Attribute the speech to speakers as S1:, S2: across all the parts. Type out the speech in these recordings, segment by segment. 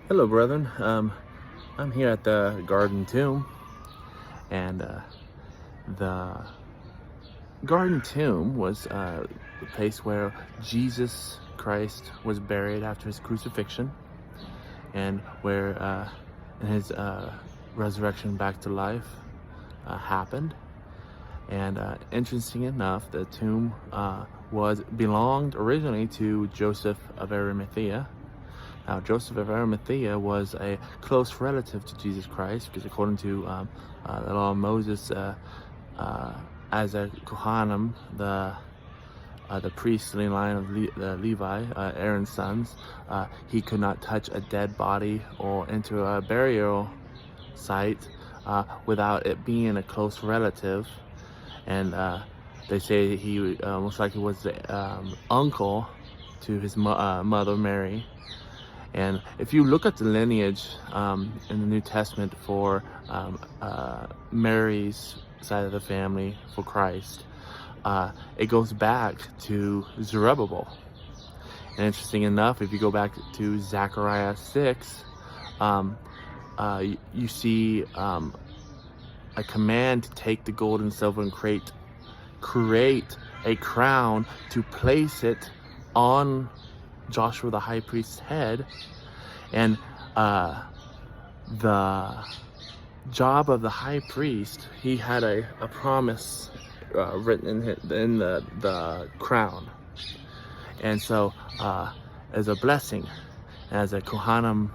S1: Hello, brethren. I'm here at the Garden Tomb, and the Garden Tomb was the place where Jesus Christ was buried after his crucifixion, and where his resurrection back to life happened. And interesting enough, the tomb belonged originally to Joseph of Arimathea. Now, Joseph of Arimathea was a close relative to Jesus Christ, because according to the law of Moses, as a Kohanim, the priestly line of Levi, Aaron's sons, he could not touch a dead body or enter a burial site without it being a close relative. And they say he most likely was the uncle to his mother, Mary. And if you look at the lineage in the New Testament for Mary's side of the family for Christ, it goes back to Zerubbabel. And interesting enough, if you go back to Zechariah 6, you see a command to take the gold and silver and create a crown to place it on Joshua the high priest's head. And the job of the high priest, he had a promise written in the crown. And so as a blessing, as a Kohanim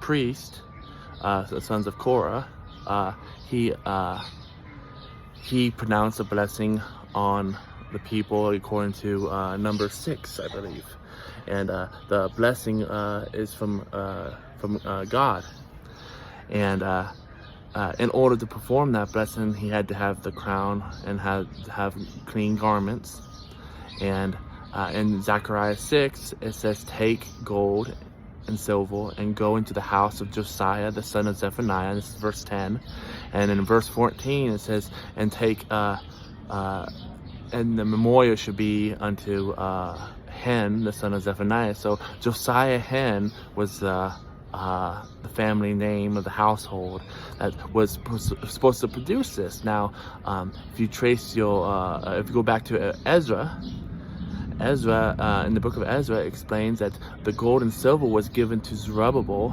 S1: priest, the sons of Korah, he pronounced a blessing on the people according to number 6, I believe. And the blessing is from God. And in order to perform that blessing, he had to have the crown and had to have clean garments. And in Zechariah 6, it says, "Take gold and silver and go into the house of Josiah the son of Zephaniah." This is verse 10. And in verse 14, it says, "And take and the memorial should be unto Hen, the son of Zephaniah." So Josiah Hen was the family name of the household that was supposed to produce this. Now, if you trace if you go back to Ezra in the book of Ezra explains that the gold and silver was given to Zerubbabel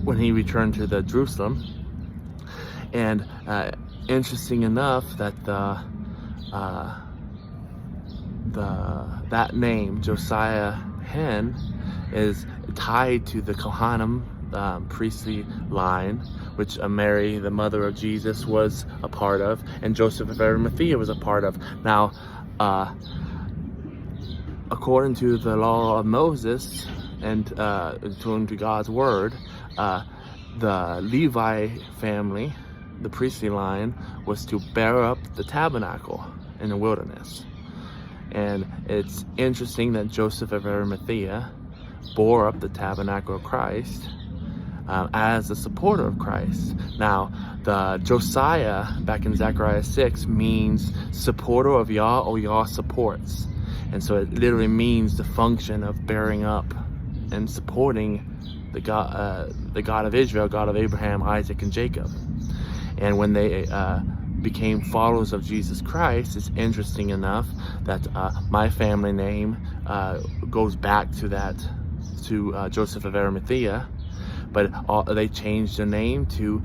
S1: when he returned to the Jerusalem. And interesting enough that that name Josiah Hen is tied to the Kohanim priestly line, which Mary, the mother of Jesus, was a part of, and Joseph of Arimathea was a part of. Now, according to the law of Moses and according to God's word, the Levi family, the priestly line, was to bear up the tabernacle in the wilderness. And it's interesting that Joseph of Arimathea bore up the tabernacle of Christ as a supporter of Christ. Now, the Josiah back in Zechariah 6 means supporter of Yah, or Yah supports. And so it literally means the function of bearing up and supporting the God of Israel, God of Abraham, Isaac, and Jacob. And when they became followers of Jesus Christ, it's interesting enough that my family name goes back to Joseph of Arimathea, but they changed their name to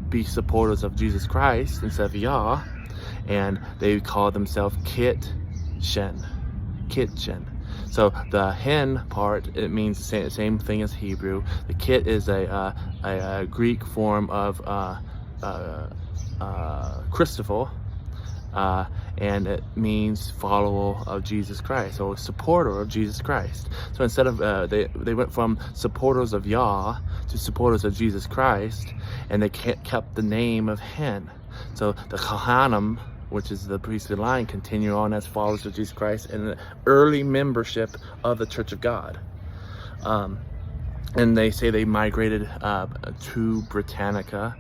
S1: be supporters of Jesus Christ instead of Yah, and they call themselves Kit Shen. So the Hen part, it means the same thing as Hebrew. The Kit is a Greek form of Christopher, and it means follower of Jesus Christ, or supporter of Jesus Christ. So instead of they went from supporters of Yah to supporters of Jesus Christ, and they kept the name of Hen. So the Kohanim, which is the priestly line, continue on as followers of Jesus Christ and the early membership of the Church of God. And they say they migrated to Britannica,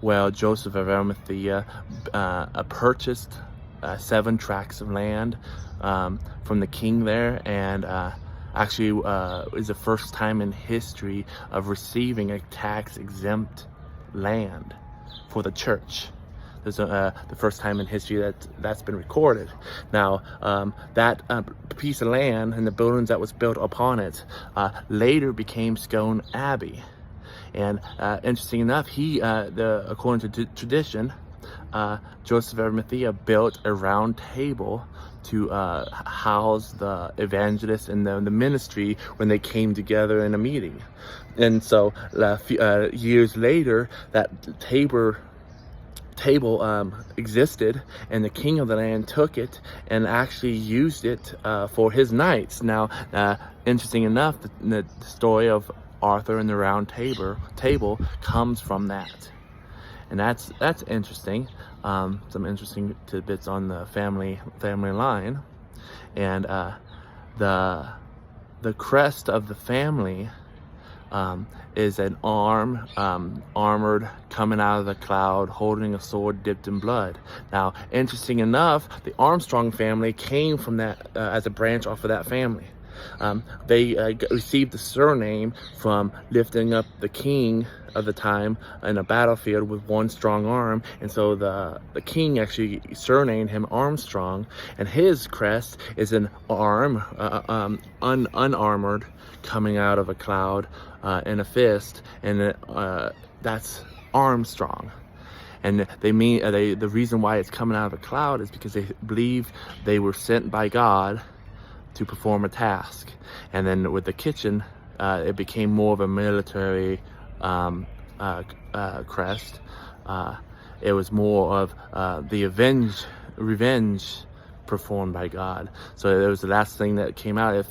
S1: while Joseph of Arimathea purchased 7 tracts of land from the king there, and actually is the first time in history of receiving a tax-exempt land for the church. There's the first time in history that's been recorded. Now, that piece of land and the buildings that was built upon it later became Scone Abbey. And interesting enough, according to tradition, Joseph of Arimathea built a round table to house the evangelists and the ministry when they came together in a meeting. And so years later, that table existed, and the king of the land took it and actually used it for his knights. Now, interesting enough, the story of Arthur and the round table comes from that. And that's interesting. Some interesting tidbits on the family line. And the crest of the family is an arm, armored, coming out of the cloud, holding a sword dipped in blood. Now, interesting enough, the Armstrong family came from that as a branch off of that family. They received the surname from lifting up the king of the time in a battlefield with one strong arm, and so the king actually surnamed him Armstrong, and his crest is an arm, unarmored, coming out of a cloud in a fist, and that's Armstrong. And the reason why it's coming out of a cloud is because they believe they were sent by God to perform a task. And then with the kitchen, it became more of a military crest. It was more of the revenge performed by God. So it was the last thing that came out.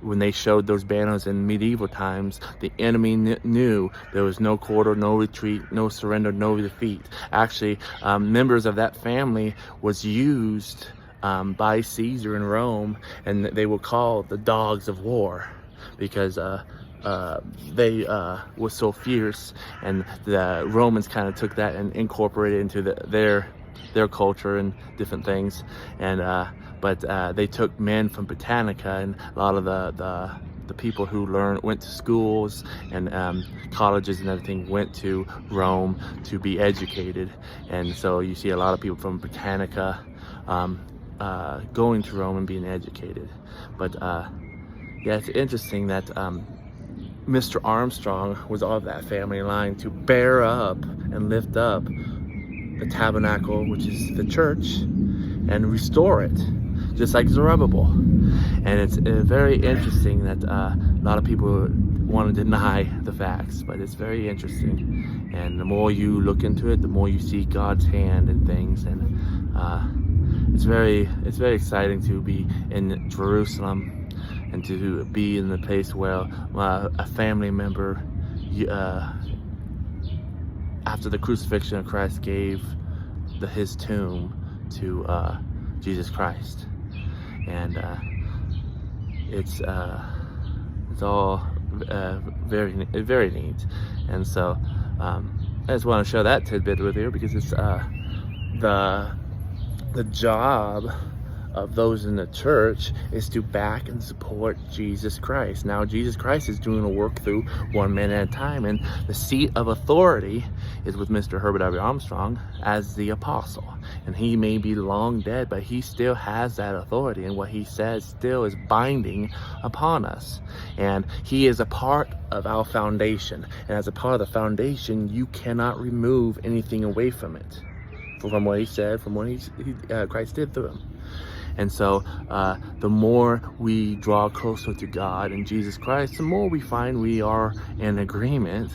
S1: When they showed those banners in medieval times, the enemy knew there was no quarter, no retreat, no surrender, no defeat. Actually, members of that family was used by Caesar in Rome, and they were called the dogs of war because they were so fierce, and the Romans kind of took that and incorporated it into their culture and different things. And but they took men from Britannica, and a lot of the people who went to schools and colleges and everything went to Rome to be educated. And so you see a lot of people from Britannica going to Rome and being educated. But yeah, it's interesting that Mr. Armstrong was of that family line to bear up and lift up the tabernacle, which is the church, and restore it, just like Zerubbabel. And it's very interesting that a lot of people want to deny the facts, but it's very interesting. And the more you look into it, the more you see God's hand in things. And it's very exciting to be in Jerusalem and to be in the place where a family member, after the crucifixion of Christ, gave his tomb to Jesus Christ. And it's all very neat. And so I just want to share that tidbit with you, because it's the job of those in the church is to back and support Jesus Christ. Now, Jesus Christ is doing a work through one man at a time, and the seat of authority is with Mr. Herbert W. Armstrong as the apostle. And he may be long dead, but he still has that authority, and what he says still is binding upon us. And he is a part of our foundation, and as a part of the foundation, you cannot remove anything away from it, from what he said, from what Christ did through him. And so the more we draw closer to God and Jesus Christ, the more we find we are in agreement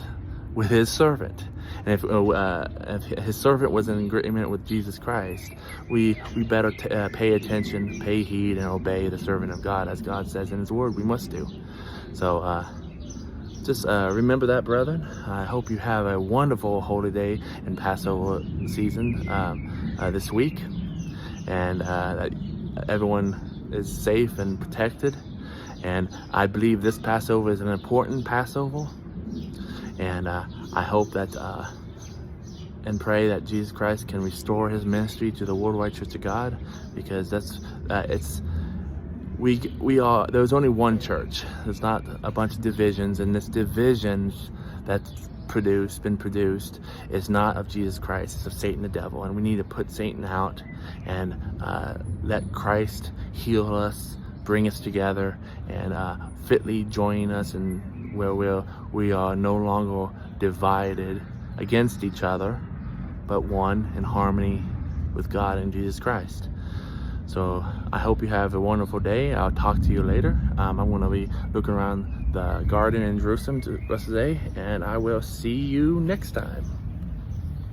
S1: with his servant. And if his servant was in agreement with Jesus Christ, we better pay attention, pay heed, and obey the servant of God, as God says in his word we must do. So just remember that, brethren. I hope you have a wonderful holy day and Passover season this week, and everyone is safe and protected. And I believe this Passover is an important Passover, and I hope that and pray that Jesus Christ can restore his ministry to the worldwide Church of God, because that's we are, there's only one church. There's not a bunch of divisions, and this divisions that's been produced is not of Jesus Christ. It's of Satan the devil, and we need to put Satan out and let Christ heal us, bring us together, and fitly join us, and where we are no longer divided against each other, but one in harmony with God and Jesus Christ. So I hope you have a wonderful day. I'll talk to you later. I'm going to be looking around the garden in Jerusalem the rest of the day, and I will see you next time.